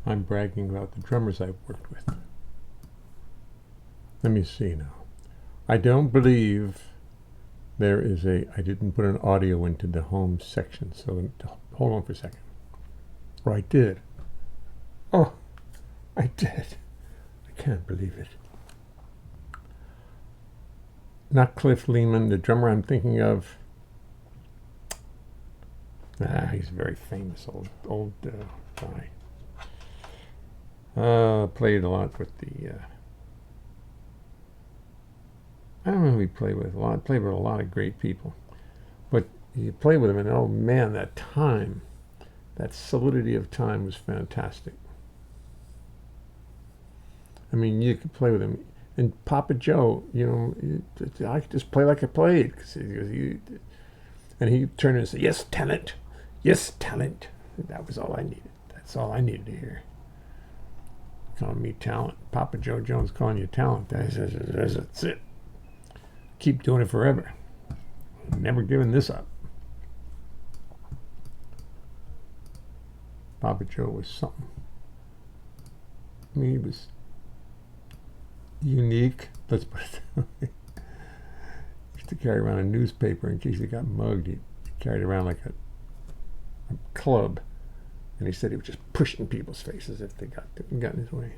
I'm bragging about the drummers I've worked with. Let me see now. I don't believe there is I didn't put an audio into the home section, so hold on for a second. Oh, I did. Oh, I did. I can't believe it. Not Cliff Lehman, the drummer I'm thinking of. He's a very famous old guy. Played a lot with the. I don't know who he played with. Played with a lot of great people, but you play with him, and oh man, that time, that solidity of time was fantastic. I mean, you could play with him. And Papa Joe, I could just play like I played. And he turned and said, "Yes, talent. Yes, talent." And that was all I needed. That's all I needed to hear. Calling me talent. Papa Joe Jones calling you talent. That's it. Keep doing it forever. Never giving this up. Papa Joe was something. I mean, he was unique. Let's put it that way. He used to carry around a newspaper in case he got mugged. He carried around like a club, and he said he was just pushing people's faces if they got in his way.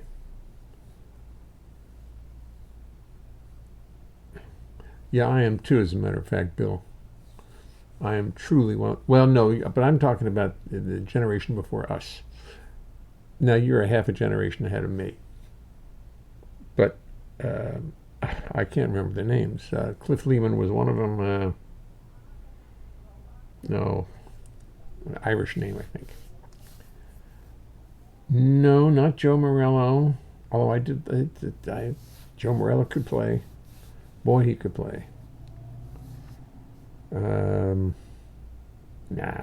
Yeah, I am too, as a matter of fact, Bill. I am truly well, no, but I'm talking about the generation before us. Now, you're a half a generation ahead of me. But I can't remember the names. Cliff Lehman was one of them. No, an Irish name, I think. No, not Joe Morello. Although Joe Morello could play. Boy, he could play.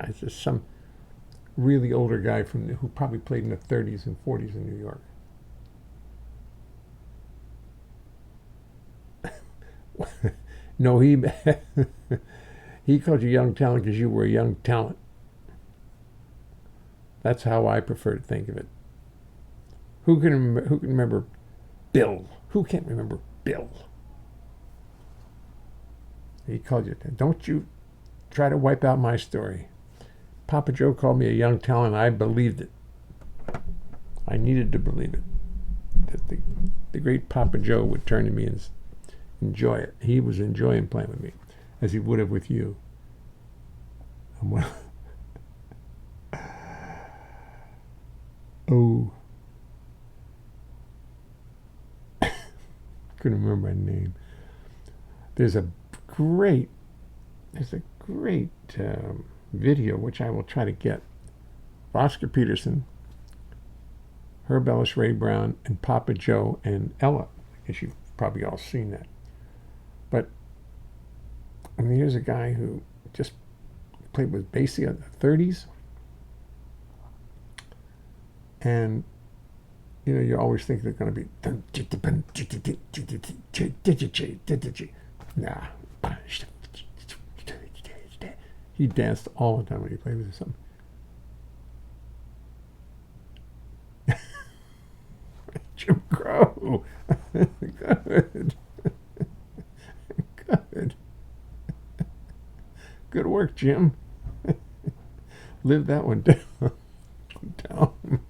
It's just some really older guy who probably played in the 30s and 40s in New York. No, he called you young talent because you were a young talent. That's how I prefer to think of it. Who can remember Bill? Who can't remember Bill? He called you. Don't you try to wipe out my story. Papa Joe called me a young talent. I believed it. I needed to believe it. That the great Papa Joe would turn to me and enjoy it. He was enjoying playing with me, as he would have with you. Oh. Couldn't remember my name. There's a great video, which I will try to get. Oscar Peterson, Herb Ellis, Ray Brown, and Papa Joe and Ella. I guess you've probably all seen that. But I mean, here's a guy who just played with Basie in the 30s. And you always think they're going to be nah. He danced all the time when he played with something. Jim Crow. Good. Good. Good work, Jim. Live that one down.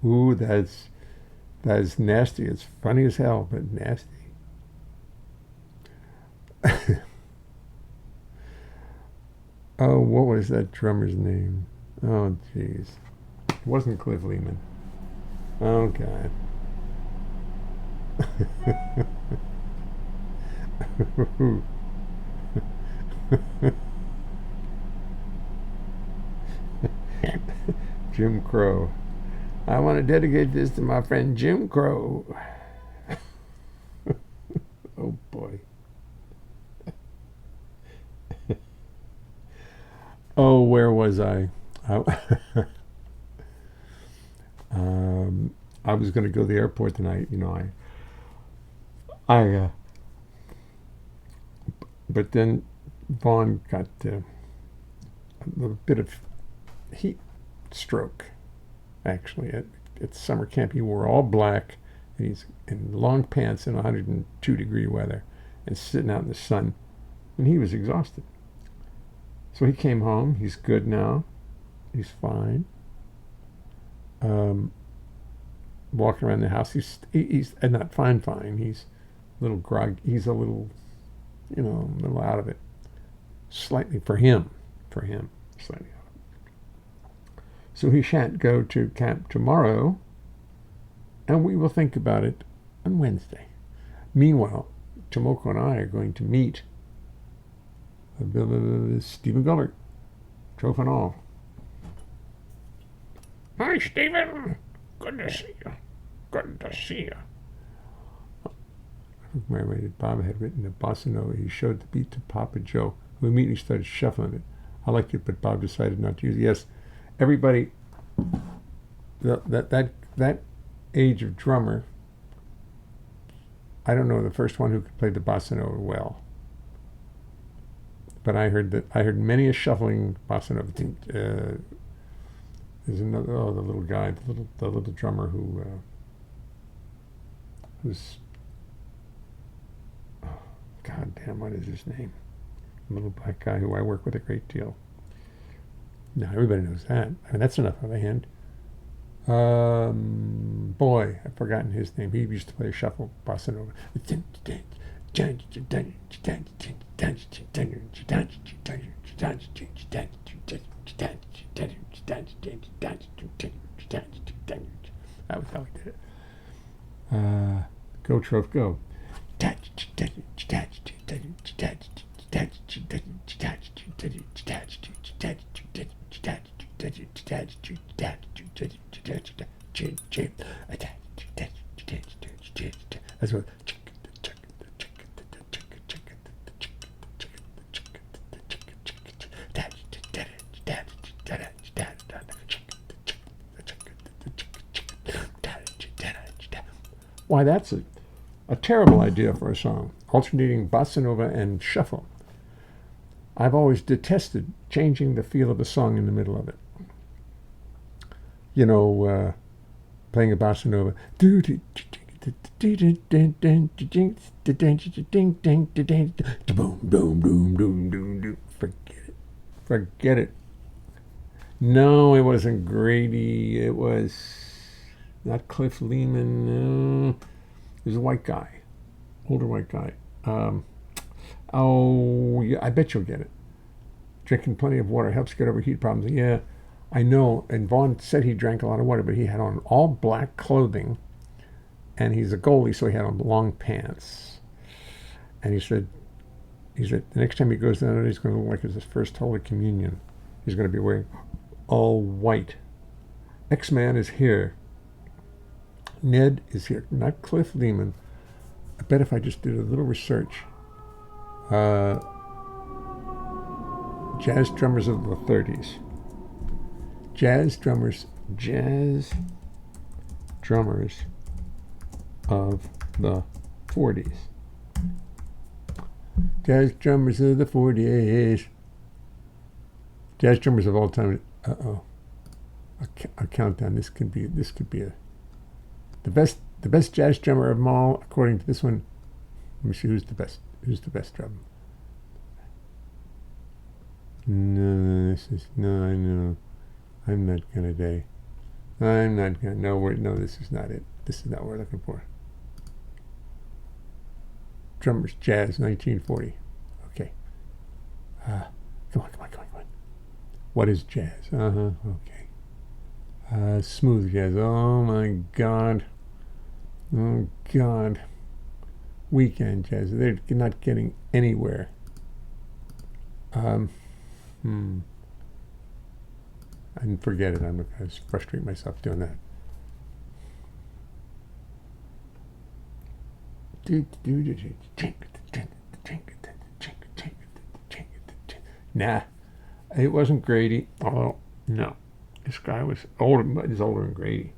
Ooh, that's nasty. It's funny as hell, but nasty. Oh, what was that drummer's name? Oh, jeez. It wasn't Cliff Lehman. Oh, God. Jim Crow. I want to dedicate this to my friend Jim Crow. Oh, boy. Oh, where was I? I was going to go to the airport tonight. But then Vaughn got a bit of heat stroke, actually. At summer camp, he wore all black, and he's in long pants in 102-degree weather and sitting out in the sun, and he was exhausted. So he came home. He's good now. He's fine. Walking around the house. He's not fine. He's a little grog. He's a little, a little out of it. Slightly for him, slightly out of it. So he shan't go to camp tomorrow, and we will think about it on Wednesday. Meanwhile, Tomoko and I are going to meet Stephen Gullert, trophy and all. Hi, Stephen. Good to see you. Good to see you. Bob had written a bossa nova. He showed the beat to Papa Joe, who immediately started shuffling it. I liked it, but Bob decided not to use it. Yes, everybody, that age of drummer, I don't know the first one who could play the bossa nova well. But I heard many a shuffling bossa nova. There's another, the little guy, the little drummer who's, God damn, what is his name? The little black guy who I work with a great deal. Now everybody knows that. I mean, that's enough of a hint. Boy, I've forgotten his name. He used to play a shuffle bossa nova. That was how he did it. Go, Trove, go. That's what. Why, that's a terrible idea for a song, alternating bossa nova and shuffle. I've always detested changing the feel of a song in the middle of it. Playing a bossa nova. Forget it. No, it wasn't Grady. It was not Cliff Lehman. It was a white guy, older white guy. Yeah, I bet you'll get it. Drinking plenty of water helps get over heat problems. Yeah, I know. And Vaughn said he drank a lot of water, but he had on all black clothing, and he's a goalie, so he had on long pants. And he said the next time he goes down there, he's going to look like it's his first Holy Communion. He's going to be wearing all white. X-Man is here. Ned is here, not Cliff Lehman. I bet if I just did a little research, jazz drummers of the 30s. Jazz drummers of the 40s. Jazz drummers of the 40s. Jazz drummers of all time. A countdown. This could be the best jazz drummer of them all, according to this one. Let me see who's the best. Who's the best drummer? No, I know. I'm not gonna day. I'm not gonna. No, this is not it. This is not what we're looking for. Drummers, jazz, 1940. Okay. Come on. What is jazz? Okay. Smooth jazz. Oh my God. Oh God. Weekend jazz. They're not getting anywhere. And forget it. I'm going to frustrate myself doing that. Nah, it wasn't Grady. Oh no, this guy was older. But he's older than Grady.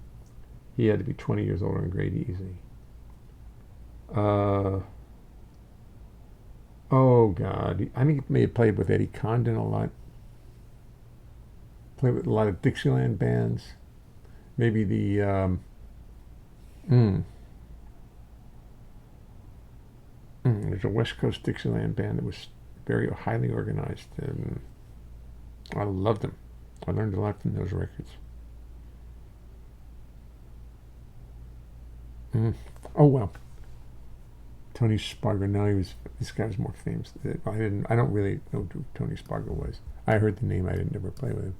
He had to be 20 years older than Grady easily. Oh God, I think he may have played with Eddie Condon a lot. play with a lot of Dixieland bands. Maybe there's a West Coast Dixieland band that was very highly organized, and I loved them. I learned a lot from those records. Oh well, Tony Spargo. Now this guy was more famous. I don't really know who Tony Spargo was. I heard the name. I didn't ever play with him.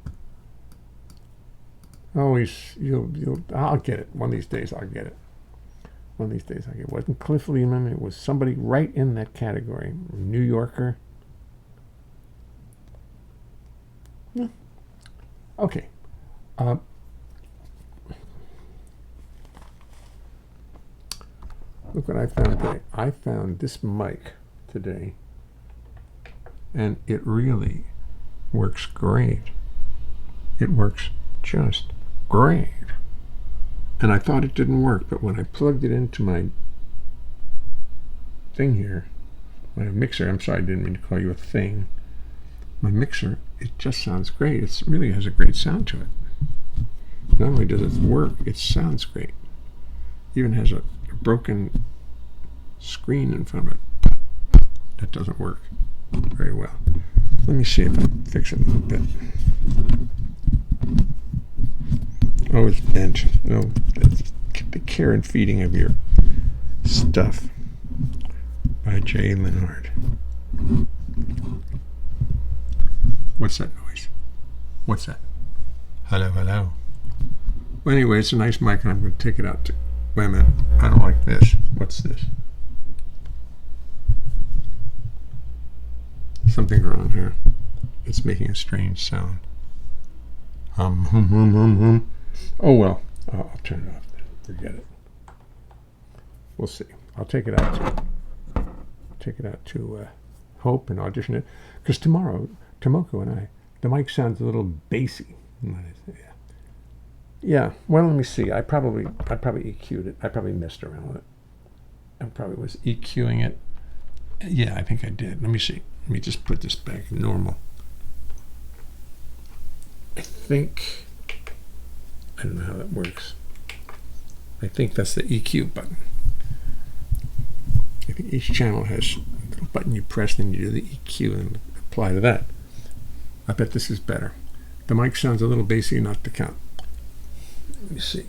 Oh, I'll get it. One of these days I'll get it. One of these days I'll get it. It wasn't Cliff Lehman. It was somebody right in that category. New Yorker. Yeah. Okay. Look what I found today. I found this mic today, and it really works great. It works just great. And I thought it didn't work, but when I plugged it into my thing here, my mixer, I'm sorry, I didn't mean to call you a thing. My mixer, it just sounds great. It really has a great sound to it. Not only does it work, it sounds great. Even has a broken screen in front of it. That doesn't work very well. Let me see if I can fix it a little bit. Oh, it's bent. Oh, the care and feeding of your stuff by J. Leonhart. What's that noise? What's that? Hello, hello. Well, anyway, it's a nice mic, and I'm going to take it out to... Wait a minute. I don't like this. What's this? Something wrong here. It's making a strange sound. Hum, hum, hum, hum, hum. Oh, well. I'll turn it off then. Forget it. We'll see. I'll take it out to Hope and audition it. Because tomorrow, Tomoko and I, the mic sounds a little bassy. Yeah, well, let me see. I probably EQ'd it. I probably messed around with it. I probably was EQing it. Yeah, I think I did. Let me see. Let me just put this back normal. I don't know how that works. I think that's the EQ button. I think each channel has a little button you press, and you do the EQ and apply to that. I bet this is better. The mic sounds a little bassy enough to count. Let me see.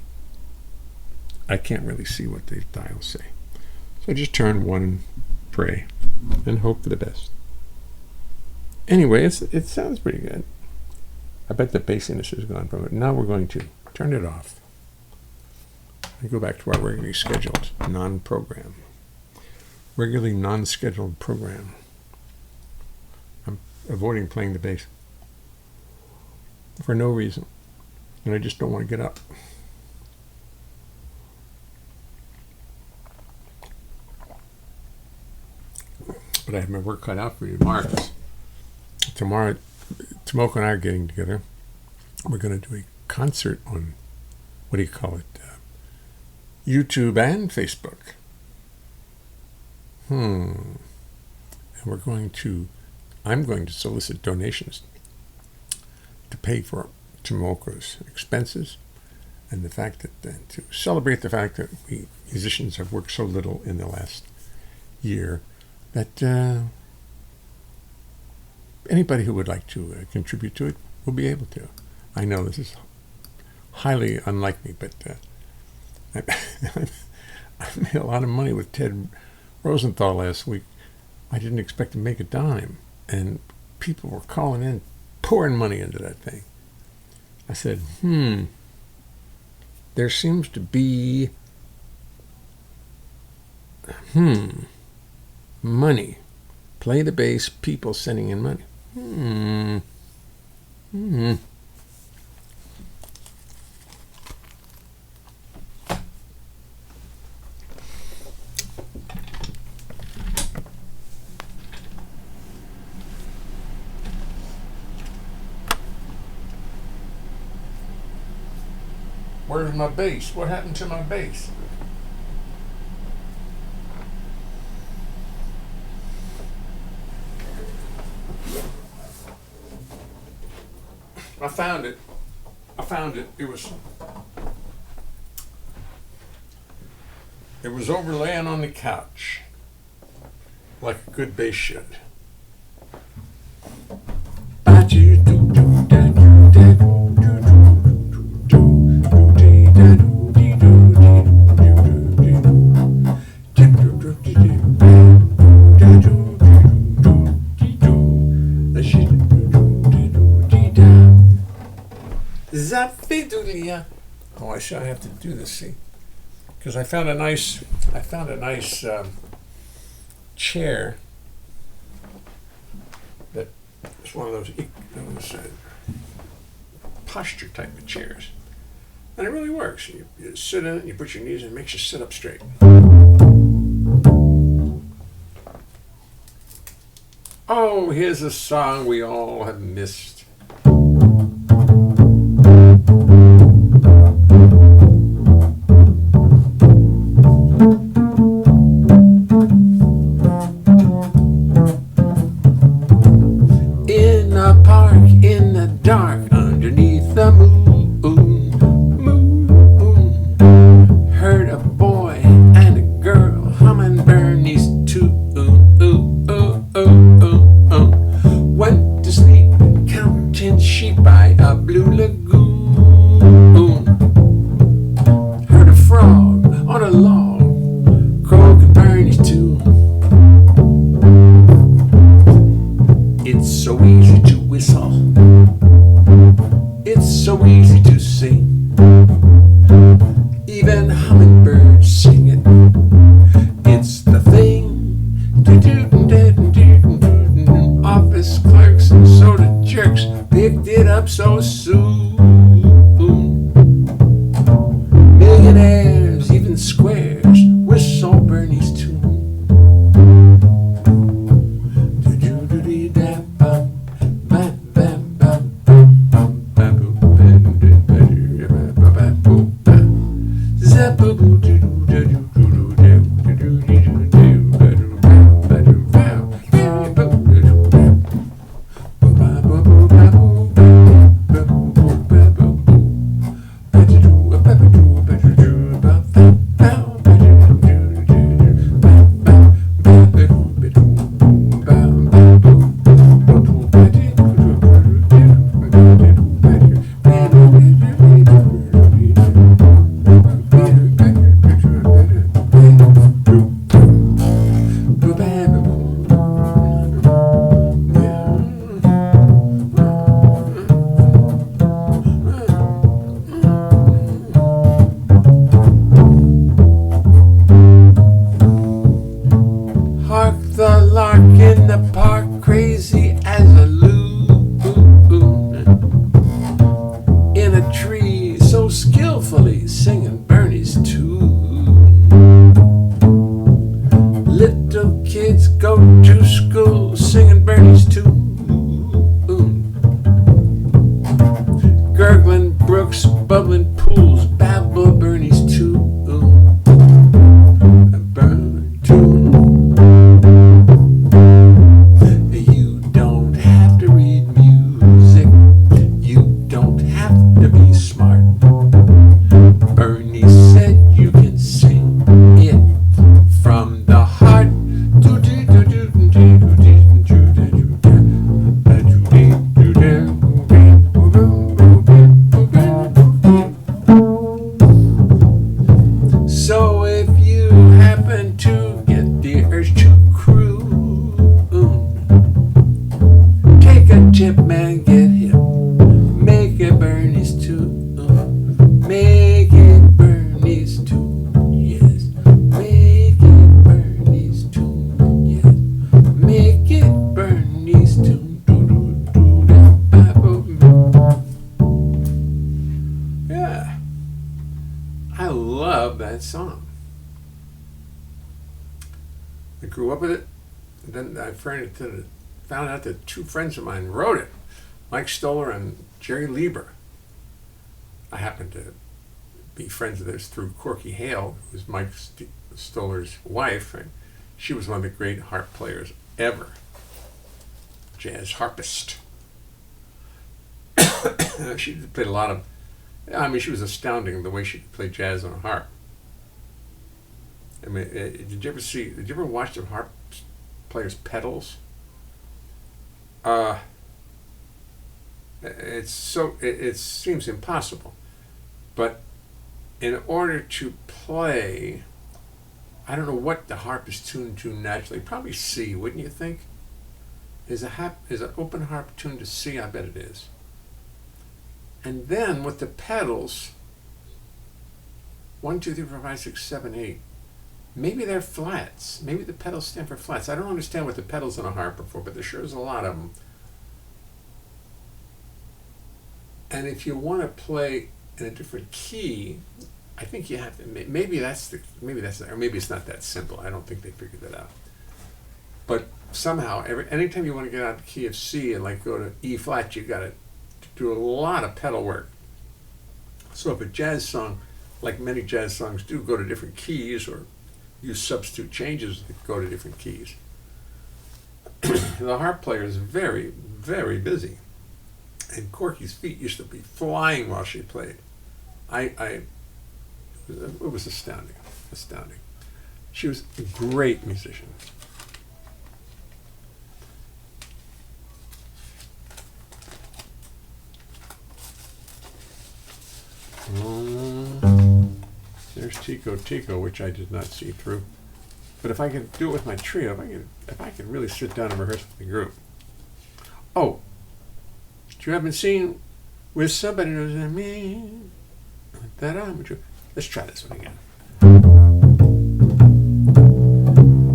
I can't really see what the dials say. So just turn one and pray and hope for the best. Anyway, it sounds pretty good. I bet the bassiness is gone from it. Now we're going to turn it off and go back to our regularly scheduled regularly non-scheduled program. I'm avoiding playing the bass for no reason. And I just don't want to get up. But I have my work cut out for you, Marcus. Tomorrow, Tomoko and I are getting together. We're going to do a concert on, what do you call it, YouTube and Facebook. And I'm going to solicit donations to pay for Tomoko's expenses, and the fact that to celebrate the fact that we musicians have worked so little in the last year, that anybody who would like to contribute to it will be able to. I know this is highly unlike me, but I made a lot of money with Ted Rosenthal last week. I didn't expect to make a dime, and people were calling in, pouring money into that thing. I said, there seems to be, money. Play the bass, people sending in money. Where's my bass? What happened to my bass? I found it. It was over laying on the couch, like a good bass should. Oh, I should have to do this, see, because I found a nice chair that is one of those posture type of chairs, and it really works. You sit in it, and you put your knees in, it makes you sit up straight. Oh, here's a song we all have missed. Dark underneath the moon, heard a boy and a girl humming Bernie's tune. Went to sleep counting sheep by a blue lagoon. Heard a frog on a log croaking Bernie's tune. It's so easy to whistle. It's so easy to sing. Even hummingbirds sing it. It's the thing. Office clerks and soda jerks picked it up so soon. Millionaires, even squares, whistle Bernie's tune. Song. I grew up with it, and then I found out that two friends of mine wrote it, Mike Stoller and Jerry Lieber. I happened to be friends of theirs through Corky Hale, who was Mike Stoller's wife, and she was one of the great harp players ever, jazz harpist. She played a lot of. I mean, she was astounding the way she could play jazz on a harp. I mean, did you ever watch the harp player's pedals? Uh, it seems impossible, but in order to play, I don't know what the harp is tuned to naturally. Probably C, wouldn't you think? Is an open harp tuned to C? I bet it is. And then with the pedals, 1, 2, 3, 4, 5, 6, 7, 8. Maybe they're flats. Maybe the pedals stand for flats. I don't understand what the pedals on a harp are for, but there sure is a lot of them. And if you want to play in a different key, I think you have to. Maybe it's not that simple. I don't think they figured that out. But somehow, anytime you want to get out of the key of C and like go to E flat, you got to do a lot of pedal work. So if a jazz song, like many jazz songs do, go to different keys or use substitute changes that go to different keys. The harp player is very, very busy. And Corky's feet used to be flying while she played. It was astounding. She was a great musician. There's Tico, which I did not see through. But if I could do it with my trio, if I could really sit down and rehearse with the group. Oh, you haven't seen with somebody knows that me that I'm true. Let's try this one again.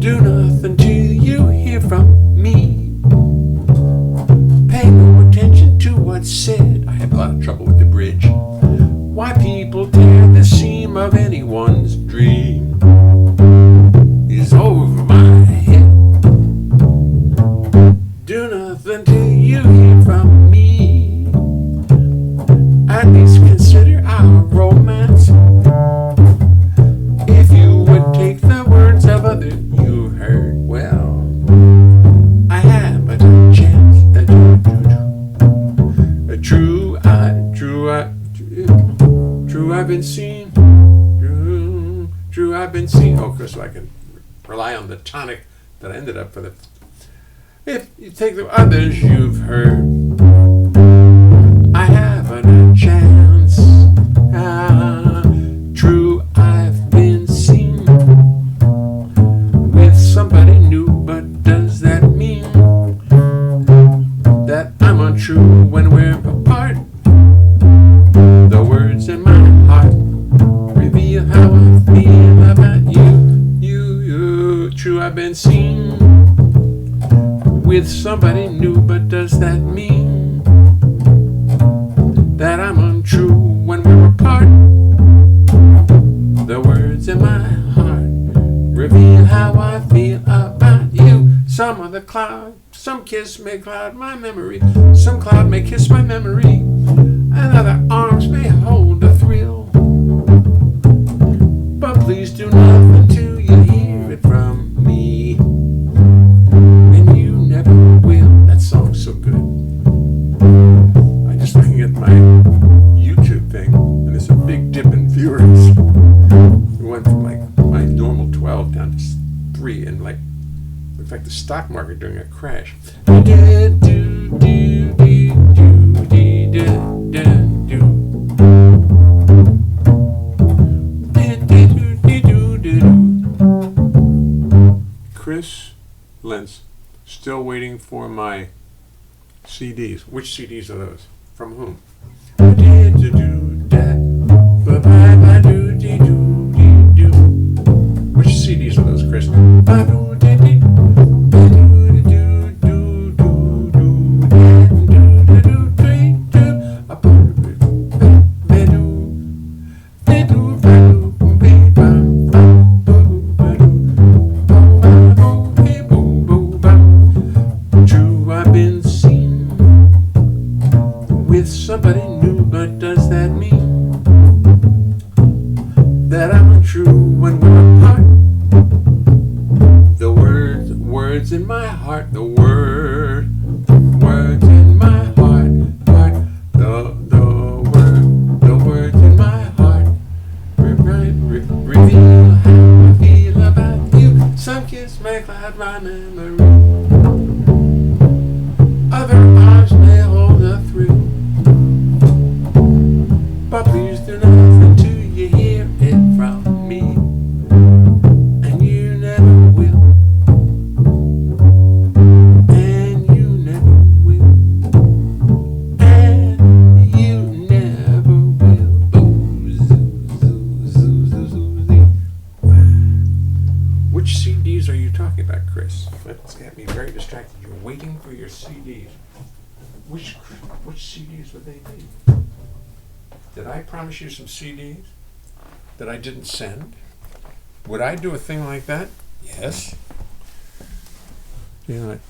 Do nothing till you hear from me. Pay no attention to what's said. I have a lot of trouble with the bridge. Why people tear the seam of anyone's dream is over my head. Do nothing till you hear from me. At least consider our romance. If you would take the words of others you heard, well, I have a chance. True, I've been seen. True, I've been seen. Oh, so I can rely on the tonic that I ended up for the. If you take the others you've heard, I haven't a chance. True, I've been seen with somebody new, but does that mean that I'm untrue when we're apart? The words in my heart reveal how I feel about you. True, I've been seen with somebody new, but does that mean that I'm untrue when we're apart? The words in my heart reveal how I feel about you. Some of the cloud, some kiss may cloud my memory, some cloud may kiss my memory, and other arms may hold a thrill. But please do nothing till you hear it from me. And you never will. That song's so good. I'm just looking at my YouTube thing, and there's a big dip in viewers. It went from like my normal 12 down to 3, and like looks like the stock market during a crash. Chris Lentz, still waiting for my CDs. Which CDs are those? From whom? Which CDs are those, Chris? With somebody new, but does that mean that I'm untrue when we're apart? The words in my heart, the words in my heart, the CDs. Which CDs would they be? Did I promise you some CDs that I didn't send? Would I do a thing like that? Yes. You know,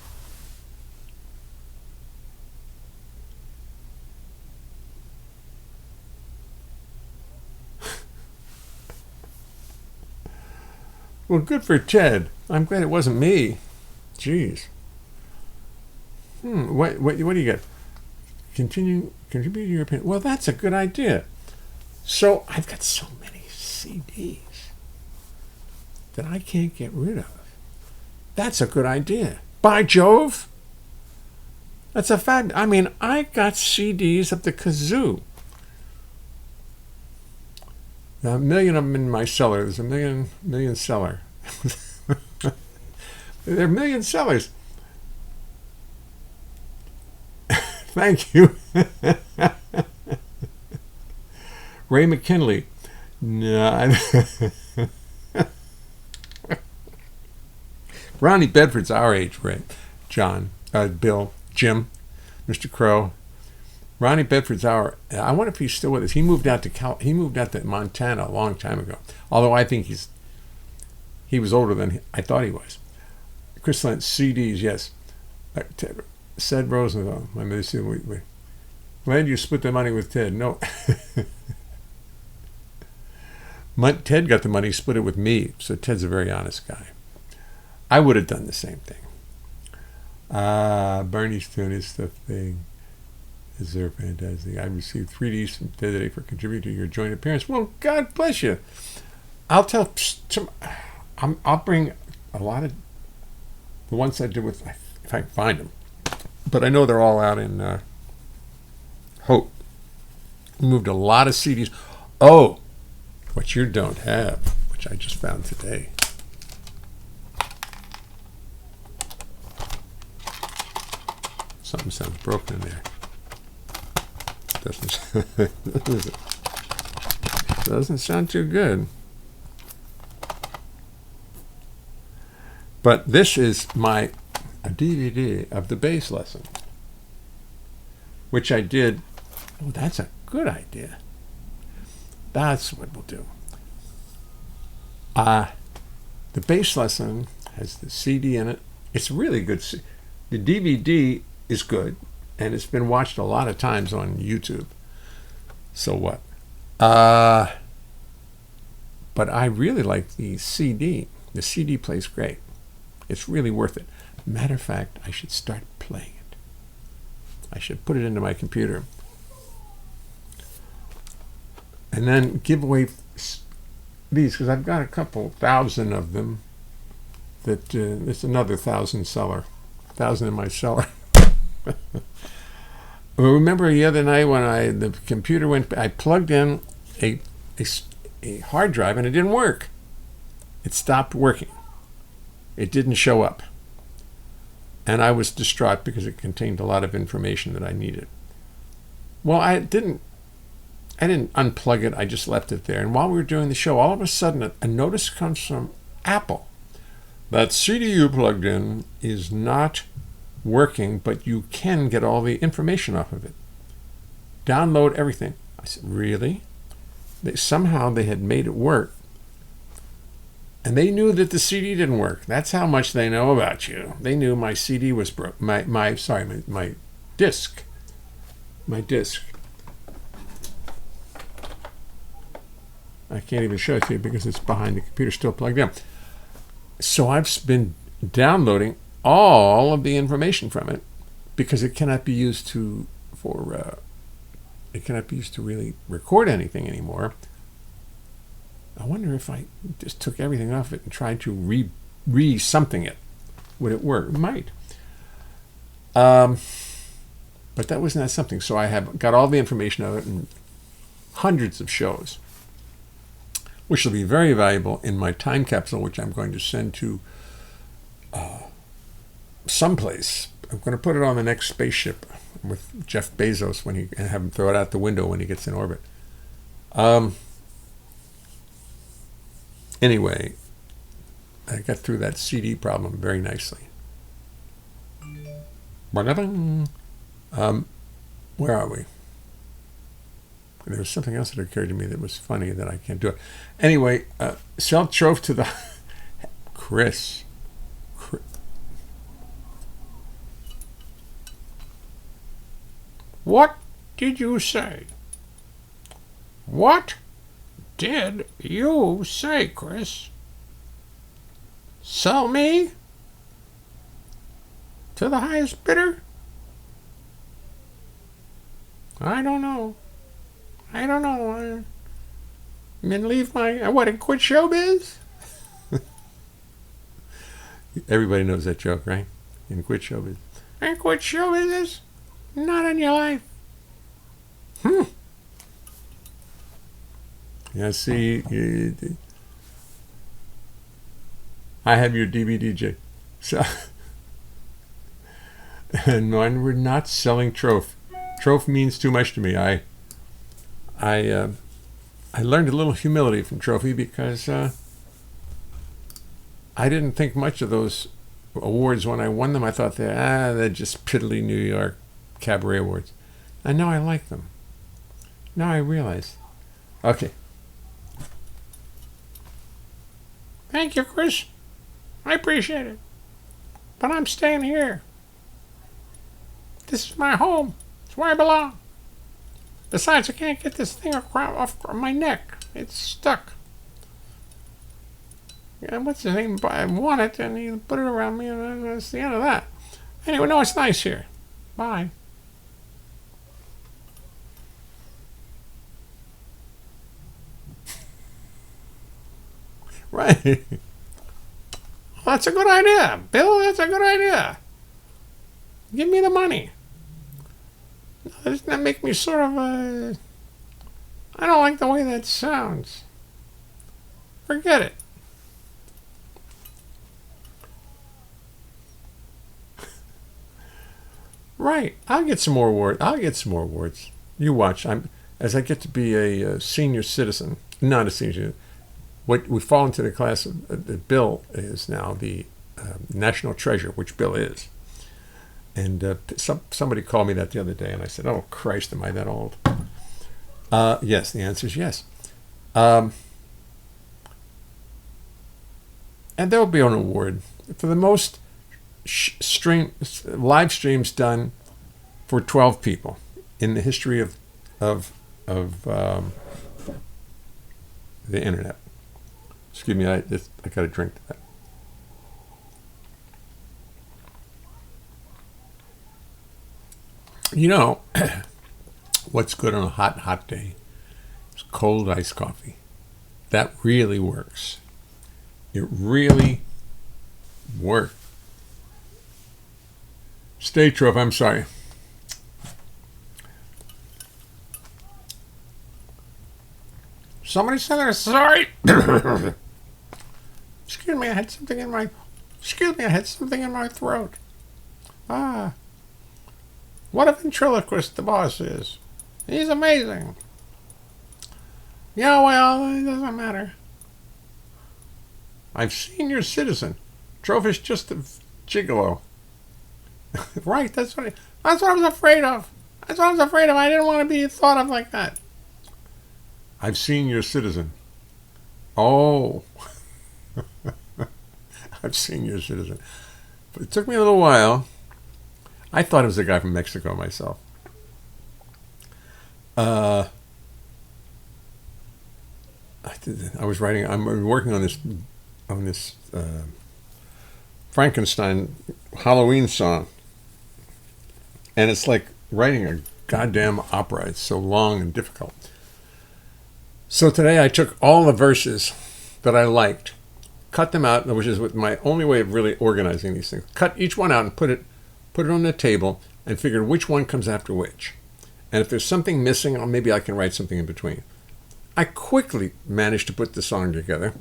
well, good for Ted. I'm glad it wasn't me. Jeez. What do you get? Contribute your opinion. Well, that's a good idea. So I've got so many CDs that I can't get rid of. That's a good idea. By Jove. That's a fact. I mean, I got CDs of the kazoo. Now, a million of them in my cellar. There's a million cellar. There are a million cellars. Thank you. Ray McKinley. No. Ronnie Bedford's our age, Ray. John, Bill, Jim, Mr. Crow. Ronnie Bedford's our. I wonder if he's still with us. He moved out to Montana a long time ago. Although I think he was older than I thought he was. Chris Lentz, CDs, yes. Said Rosenthal, my mother said, wait. Glad you split the money with Ted. No. Ted got the money, split it with me. So Ted's a very honest guy. I would have done the same thing. Bernie's doing his stuff thing. Is there fantastic? I received 3Ds from Ted today for contributing to your joint appearance. Well, God bless you. I'll tell. I'll bring a lot of the ones I did with, if I can find them. But I know they're all out in Hope. Moved a lot of CDs. Oh, what you don't have, which I just found today. Something sounds broken in there. Doesn't sound too good. But this is a DVD of the bass lesson, which I did. Oh, that's a good idea. That's what we'll do. The bass lesson has the CD in it. It's really good. The DVD is good, and it's been watched a lot of times on YouTube. So what? But I really like the CD. The CD plays great. It's really worth it. Matter of fact, I should start playing it. I should put it into my computer. And then give away these, because I've got a couple thousand of them. That it's another 1,000 in my cellar. Remember the other night when the computer went, I plugged in a hard drive and it didn't work. It stopped working. It didn't show up. And I was distraught because it contained a lot of information that I needed. Well, I didn't unplug it. I just left it there. And while we were doing the show, all of a sudden a notice comes from Apple. That CD you plugged in is not working, but you can get all the information off of it. Download everything. I said, really? Somehow they had made it work. And they knew that the CD didn't work. That's how much they know about you. They knew my CD was broke. My disc. My disc. I can't even show it to you because it's behind the computer, still plugged in. So I've been downloading all of the information from it because it cannot be used to really record anything anymore. I wonder if I just took everything off it and tried to re-something it. Would it work? It might. But that was not something. So I have got all the information of it and hundreds of shows, which will be very valuable in my time capsule, which I'm going to send to someplace. I'm going to put it on the next spaceship with Jeff Bezos and have him throw it out the window when he gets in orbit. Anyway, I got through that CD problem very nicely. Ba-da-bing. Where are we? There was something else that occurred to me that was funny that I can't do it. Anyway, sell Trove to the... Chris. What did you say? What did you say, Chris? Sell me to the highest bidder? I don't know. I mean, leave my... What, and quit showbiz? Everybody knows that joke, right? And quit showbiz. And quit show business? Not in your life. Yeah, see, I have your DVD, so, and when we're not selling Trove. Trove means too much to me. I learned a little humility from Trophy because I didn't think much of those awards when I won them. I thought they're just piddly New York cabaret awards. And now I like them. Now I realize. Okay. Thank you, Chris. I appreciate it. But I'm staying here. This is my home. It's where I belong. Besides, I can't get this thing off my neck. It's stuck. Yeah, what's the name? I want it, and he put it around me, and that's the end of that. Anyway, no, it's nice here. Bye. Right. Well, that's a good idea, Bill. That's a good idea. Give me the money. Doesn't that make me sort of I don't like the way that sounds. Forget it. Right. I'll get some more awards. You watch. As I get to be a senior citizen, not a senior. What we fall into the class of Bill is now the national treasure, which Bill is. And somebody called me that the other day, and I said, "Oh Christ, am I that old?" Yes, the answer is yes. And there will be an award for the most live streams done for 12 people in the history of the internet. Excuse me, I got a drink to that. You know, what's good on a hot day is cold iced coffee. That really works. It really works. Stay Trove, I'm sorry. Somebody said they're sorry. Excuse me, I had something in my throat. What a ventriloquist the boss is. He's amazing. Yeah, well, it doesn't matter. I've seen your citizen. Trove is just a gigolo. Right, that's what I was afraid of. I didn't want to be thought of like that. I've seen your citizen. Oh. I've seen your citizen. But it took me a little while. I thought it was a guy from Mexico myself. I'm working on this Frankenstein Halloween song. And it's like writing a goddamn opera. It's so long and difficult. So today I took all the verses that I liked, cut them out, which is my only way of really organizing these things. Cut each one out and put it on the table and figured which one comes after which. And if there's something missing, maybe I can write something in between. I quickly managed to put the song together,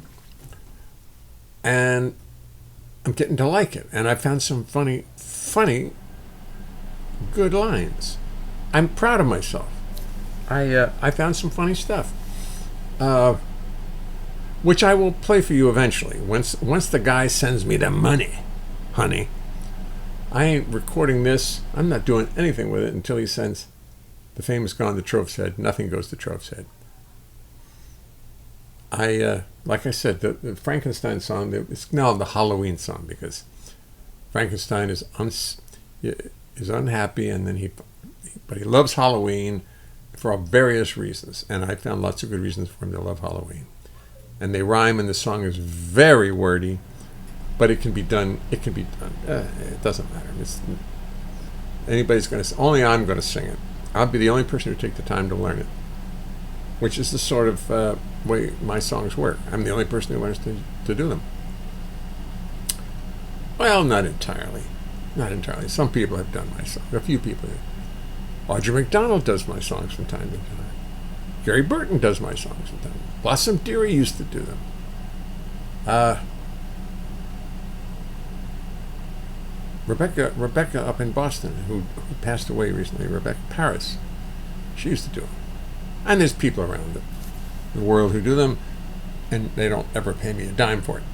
and I'm getting to like it. And I found some funny, good lines. I'm proud of myself. I found some funny stuff, which I will play for you eventually. Once the guy sends me the money, honey. I ain't recording this. I'm not doing anything with it until he sends the famous gone to Troph's head. Nothing goes to Troph's head. Like I said, the Frankenstein song, it's now the Halloween song because Frankenstein is unhappy, and but he loves Halloween for various reasons, and I found lots of good reasons for him to love Halloween. And they rhyme, and the song is very wordy, but it can be done. It doesn't matter. Only I'm going to sing it. I'll be the only person who take the time to learn it, which is the sort of way my songs work. I'm the only person who learns to do them. Well, not entirely. Not entirely. Some people have done my songs. A few people have. Audrey McDonald does my songs from time to time. Gary Burton does my songs from time to time. Blossom Dearie used to do them. Rebecca up in Boston, who passed away recently, Rebecca Paris, she used to do them. And there's people around the world who do them, and they don't ever pay me a dime for it.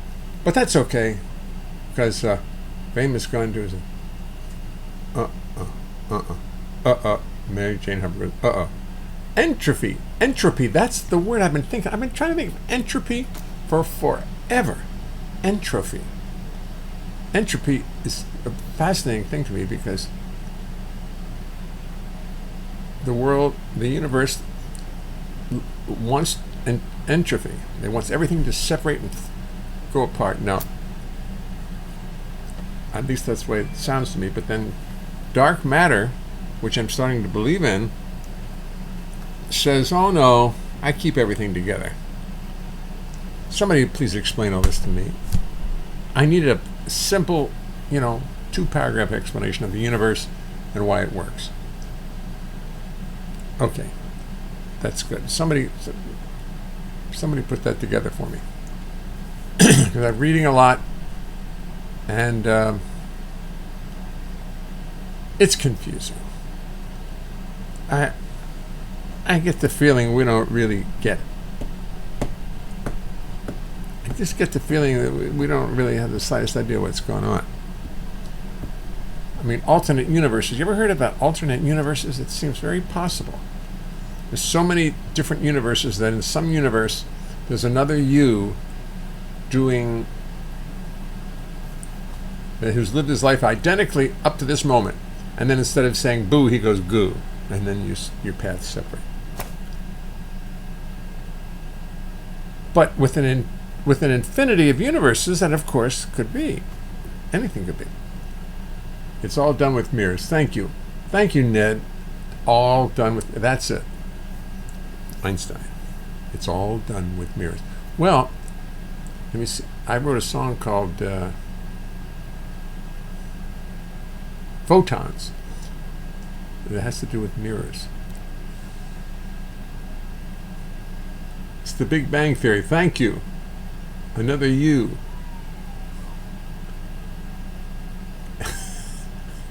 But that's okay, because famous gone to is Mary Jane Hubbard goes, Entropy. Entropy, that's the word I've been thinking. I've been trying to think of entropy for forever. Entropy. Entropy is a fascinating thing to me because the world, the universe wants an entropy. It wants everything to separate and go apart. Now, at least that's the way it sounds to me, but then dark matter, which I'm starting to believe in, says, oh no, I keep everything together. Somebody please explain all this to me. I needed a simple, 2-paragraph explanation of the universe and why it works. Okay, that's good. Somebody put that together for me. Because I'm reading a lot, and it's confusing. I get the feeling we don't really get it. I just get the feeling that we don't really have the slightest idea what's going on. I mean, alternate universes. You ever heard about alternate universes? It seems very possible. There's so many different universes that in some universe there's another you who's lived his life identically up to this moment. And then instead of saying boo, he goes goo. And then your paths separate. But with an infinity of universes, that of course could be. Anything could be. It's all done with mirrors. Thank you. Thank you, Ned. All done with... That's it. Einstein. It's all done with mirrors. Well, let me see. I wrote a song called Photons. It has to do with mirrors. It's the Big Bang Theory. Thank you. Another you.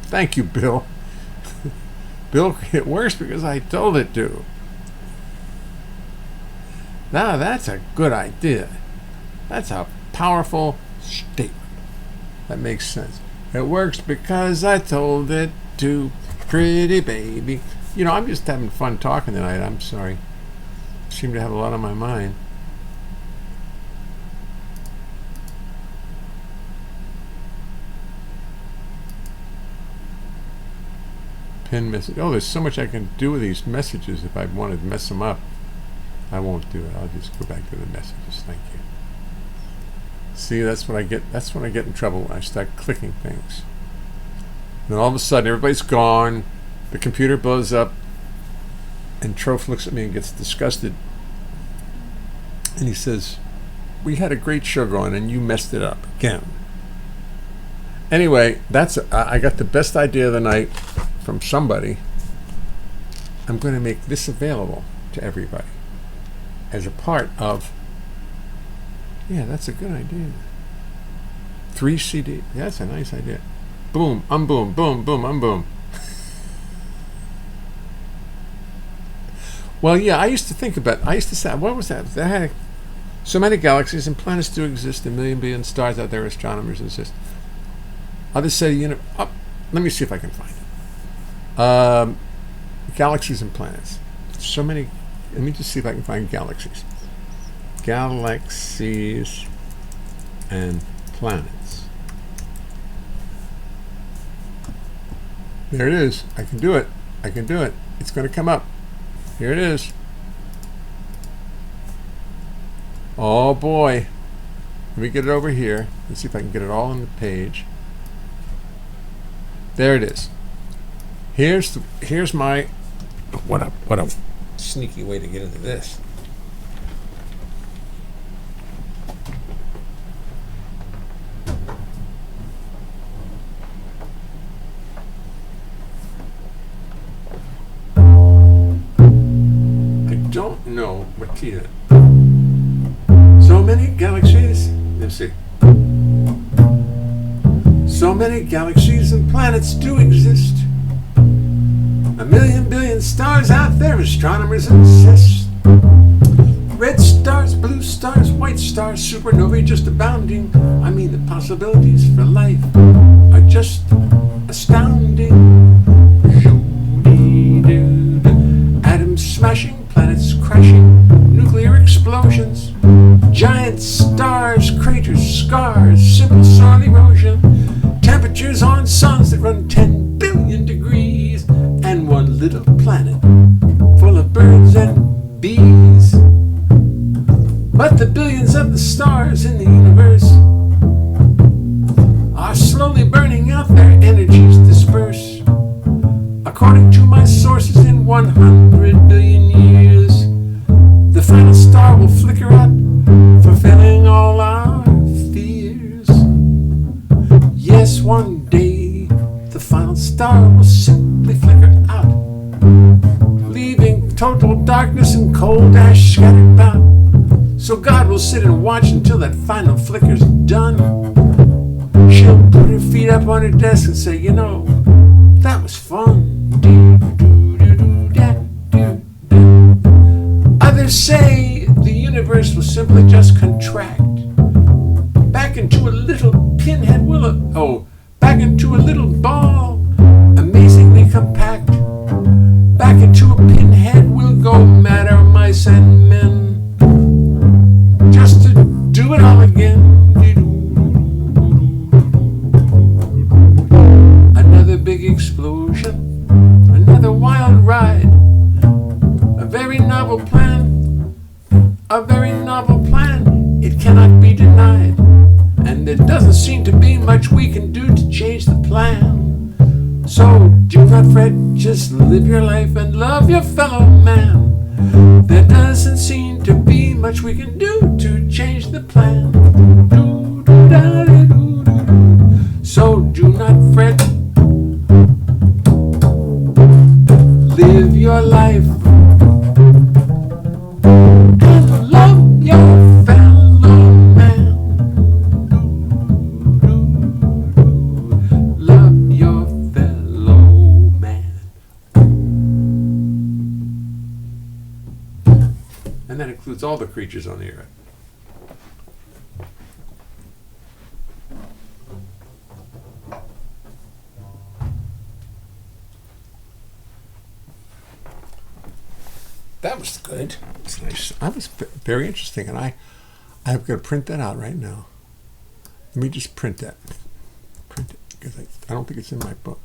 Thank you, Bill. Bill, it works because I told it to. Now that's a good idea. That's a powerful statement. That makes sense. It works because I told it to. Pretty baby. I'm just having fun talking tonight. I'm sorry. I seem to have a lot on my mind. Pin message. Oh, there's so much I can do with these messages. If I want to mess them up, I won't do it. I'll just go back to the messages. Thank you. See, that's what I get. That's when I get in trouble, when I start clicking things. Then all of a sudden, everybody's gone. The computer blows up, and Troph looks at me and gets disgusted. And he says, "We had a great show going, and you messed it up again." Anyway, I got the best idea of the night from somebody. I'm going to make this available to everybody as a part of. Yeah, that's a good idea. 3 CD. That's a nice idea. Boom, boom, boom, boom, boom. Well, yeah, I used to say, what was that? They had so many galaxies and planets do exist, a million billion stars out there, astronomers insist. Others say, Let me see if I can find it. Galaxies and planets. So many. Let me just see if I can find galaxies. Galaxies and planets. There it is. I can do it. I can do it. It's going to come up. Here it is. Oh boy. Let me get it over here. Let's see if I can get it all on the page. There it is. Here's my what a sneaky way to get into this. I don't know what key that. So many galaxies. Let's see. So many galaxies and planets do exist. A million billion stars out there, astronomers insist. Red stars, blue stars, white stars, supernovae just abounding. I mean, the possibilities for life are just astounding. Atoms smashing, planets crashing, nuclear explosions, giant stars, craters, scars, simple soil erosion, temperatures on suns that run 10 billion degrees, and one little planet full of birds and bees. But the billions of the stars in the universe are slowly burning out, their energies disperse. According to my sources, in 100 billion years, the final star will flicker out, fulfilling all our fears. Yes, one day the final star will simply flicker out, leaving total darkness and cold ash scattered about. So God will sit and watch until that final flicker's done. She'll put her feet up on her desk and say, you know, that was fun. Others say the universe will simply just contract back into a little pinhead back into a little ball, amazingly compact. Back into a pinhead will go matter, mice and men, just to do it all again. Another big explosion, another wild ride, a very novel plan, it cannot be denied. And there doesn't seem to be much we can do to change the plan. So do not fret, just live your life and love your fellow man. There doesn't seem to be much we can do to change the plan. So do not fret, live your life and love your fellow man. Love your fellow man. And that includes all the creatures on the earth. That was good. It's nice. That was very interesting, and I'm going to print that out right now. Let me just print that. Print it, because I don't think it's in my book.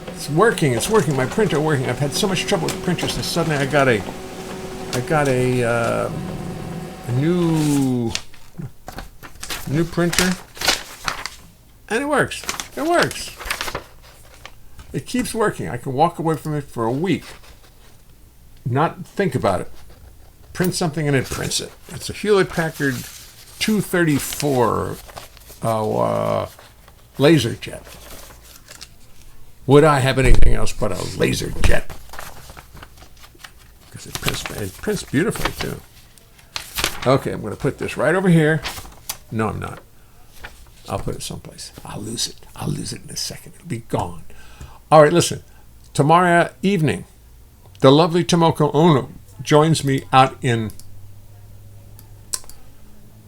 It's working. It's working. My printer working. I've had so much trouble with printers, and suddenly I got a new printer, and it works. It works. It keeps working. I can walk away from it for a week, not think about it. Print something and it prints it. It's a Hewlett-Packard 234 laser jet. Would I have anything else but a laser jet? Because it prints beautifully too. Okay, I'm going to put this right over here. No, I'm not. I'll put it someplace. I'll lose it. I'll lose it in a second. It'll be gone. All right, listen. Tomorrow evening, the lovely Tomoko Ono joins me out in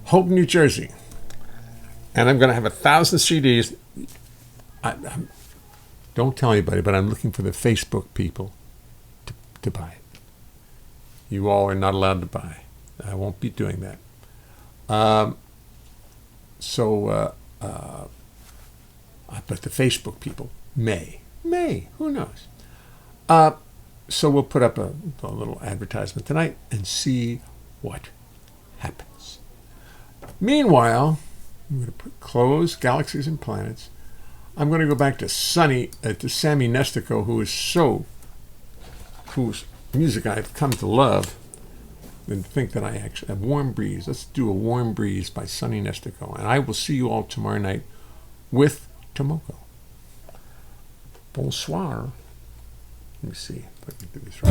Hope, New Jersey. and I'm going to have 1,000 CDs. Don't tell anybody, but I'm looking for the Facebook people to buy it. You all are not allowed to buy. I won't be doing that. But the Facebook people may, who knows? So we'll put up a little advertisement tonight and see what happens. Meanwhile, I'm going to close Galaxies and Planets. I'm going to go back to Sammy Nestico, whose music I've come to love and think that I actually have. Warm Breeze. Let's do a Warm Breeze by Sonny Nestico. And I will see you all tomorrow night with Tomoko. Bonsoir. Let me see if I can do this right.